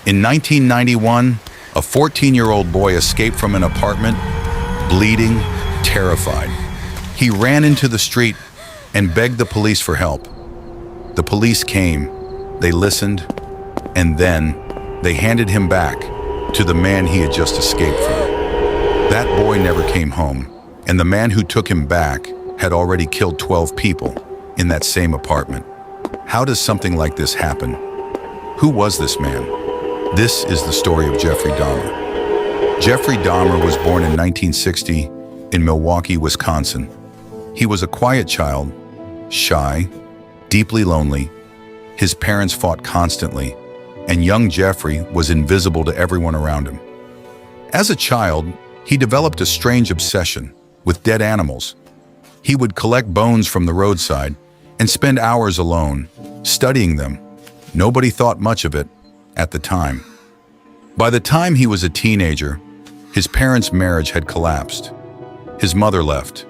In 1991, a 14-year-old boy escaped from an apartment, bleeding, terrified. He ran into the street and begged the police for help. The police came, they listened, and then they handed him back to the man he had just escaped from. That boy never came home, and the man who took him back had already killed 12 people in that same apartment. How does something like this happen? Who was this man? This is the story of Jeffrey Dahmer. Jeffrey Dahmer was born in 1960 in Milwaukee, Wisconsin. He was a quiet child, shy, deeply lonely. His parents fought constantly, and young Jeffrey was invisible to everyone around him. As a child, he developed a strange obsession with dead animals. He would collect bones from the roadside and spend hours alone, studying them. Nobody thought much of it at the time. By the time he was a teenager, his parents' marriage had collapsed. His mother left,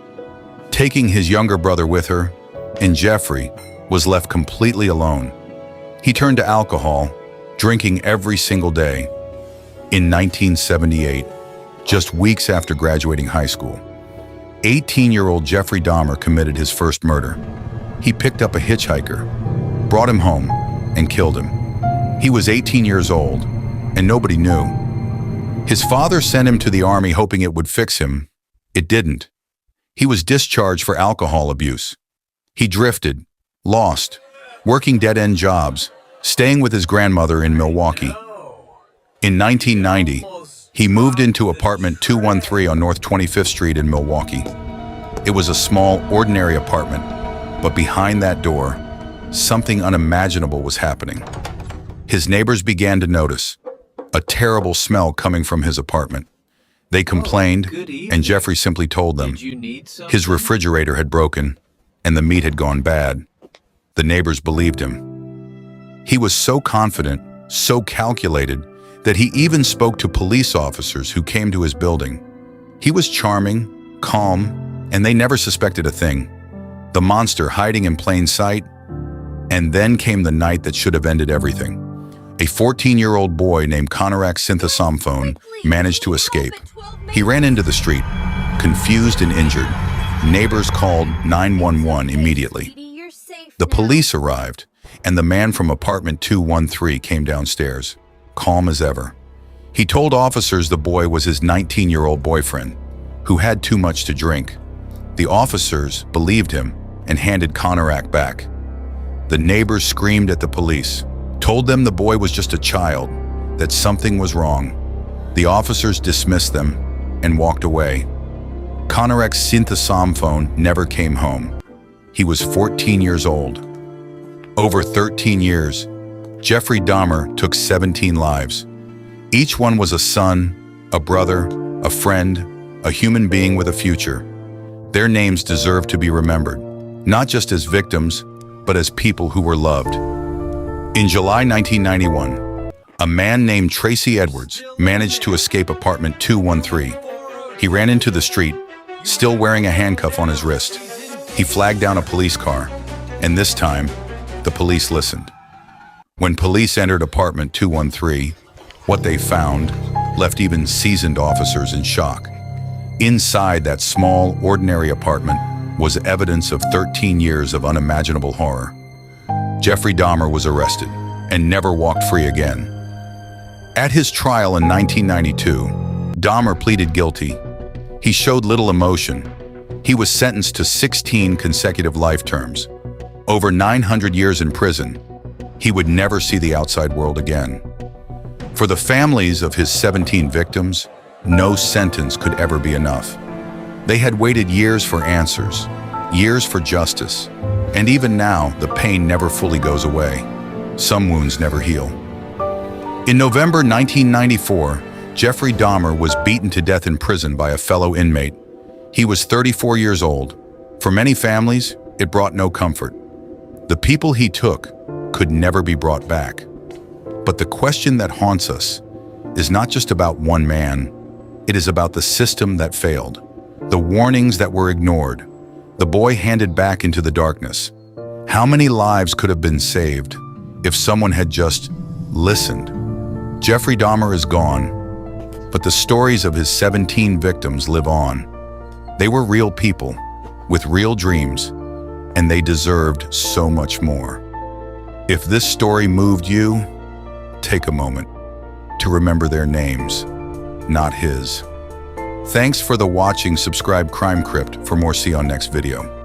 taking his younger brother with her, and Jeffrey was left completely alone. He turned to alcohol, drinking every single day. In 1978, just weeks after graduating high school, 18-year-old Jeffrey Dahmer committed his first murder. He picked up a hitchhiker, brought him home, and killed him. He was 18 years old, and nobody knew. His father sent him to the army hoping it would fix him. It didn't. He was discharged for alcohol abuse. He drifted, lost, working dead-end jobs, staying with his grandmother in Milwaukee. In 1990, he moved into apartment 213 on North 25th Street in Milwaukee. It was a small, ordinary apartment, but behind that door, something unimaginable was happening. His neighbors began to notice a terrible smell coming from his apartment. They complained, and Jeffrey simply told them his refrigerator had broken and the meat had gone bad. The neighbors believed him. He was so confident, so calculated, that he even spoke to police officers who came to his building. He was charming, calm, and they never suspected a thing. The monster hiding in plain sight. And then came the night that should have ended everything. A 14-year-old boy named Conrad Synthesamphone managed to escape. He ran into the street, confused and injured. Neighbors called 911 immediately. The police arrived, and the man from apartment 213 came downstairs, calm as ever. He told officers the boy was his 19-year-old boyfriend, who had too much to drink. The officers believed him and handed Conrad back. The neighbors screamed at the police, told them the boy was just a child, that something was wrong. The officers dismissed them and walked away. Conrad Synthesamphone never came home. He was 14 years old. Over 13 years, Jeffrey Dahmer took 17 lives. Each one was a son, a brother, a friend, a human being with a future. Their names deserve to be remembered, not just as victims, but as people who were loved. In July 1991, a man named Tracy Edwards managed to escape apartment 213. He ran into the street, still wearing a handcuff on his wrist. He flagged down a police car, and this time, the police listened. When police entered apartment 213, what they found left even seasoned officers in shock. Inside that small, ordinary apartment was evidence of 13 years of unimaginable horror. Jeffrey Dahmer was arrested and never walked free again. At his trial in 1992, Dahmer pleaded guilty. He showed little emotion. He was sentenced to 16 consecutive life terms. Over 900 years in prison, he would never see the outside world again. For the families of his 17 victims, no sentence could ever be enough. They had waited years for answers, years for justice, and even now, the pain never fully goes away. Some wounds never heal. In November 1994, Jeffrey Dahmer was beaten to death in prison by a fellow inmate. He was 34 years old. For many families, it brought no comfort. The people he took could never be brought back. But the question that haunts us is not just about one man. It is about the system that failed, the warnings that were ignored, the boy handed back into the darkness. How many lives could have been saved if someone had just listened? Jeffrey Dahmer is gone, but the stories of his 17 victims live on. They were real people with real dreams, and they deserved so much more. If this story moved you, take a moment to remember their names, not his. Thanks for the watching. Subscribe CrimeCrypt for more. See you on next video.